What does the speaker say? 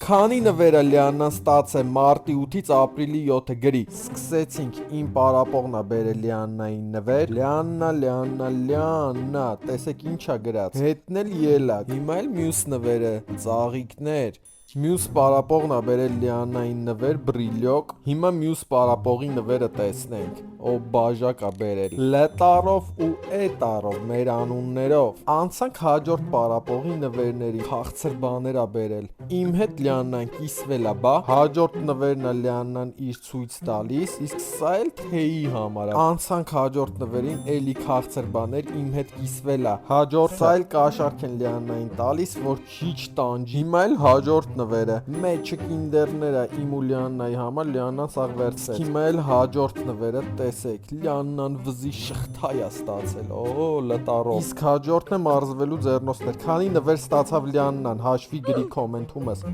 Քանի նվերը Լիաննան ստացե մարտի 8-ից ապրիլի 7-ը գրի։ Սկսեցինք իմ պարապողնա բերել Լիաննային նվեր։ Լիաննա, տեսեք ինչա գրած։ Հետն էլ ելակ։ Հիմա էլ մյուս նվերը, ծաղիկներ։ Մյուս պարապողնա բերել Լիաննային նվեր, բրիլյոկ։ Հիմա մյուս պարապողի նվերը տեսնենք։ Ո բաժակա բերել։ Լ տարով ու E տարով մեր անուններով։ Անցանք հաջորդ պարապողի նվերների, քաղցր բաներ ա բերել։ Իմ հետ Լիաննան կիսվել ա, բա։ Հաջորդ նվերն ա Լիաննան իր ցույց տալիս, իսկ սա էլ թեյի համար ա։ Անցանք հաջորդ նվերին, էլի քաղցր բաներ, իմ հետ կիսվել ա։ Հաջորդ սա էլ կաշառք են Լիաննային տալիս, որ քիչ տանջի։ Հիմա էլ հաջորդ նվերը, մեջը կինդերներ ա իմ ու Լիաննայի համար, Լիաննան սաղ վերցրեց։ Հիմա էլ հաջորդ նվերը, տեսեք, Լիաննան վզի շղթայ ա ստացել, լտարով։ Իսկ հաջորդն է մարզվելու ձեռնոցներ։ Քանի նվեր ստացավ Լիաննան, հաշվի գրի կոմենտումս։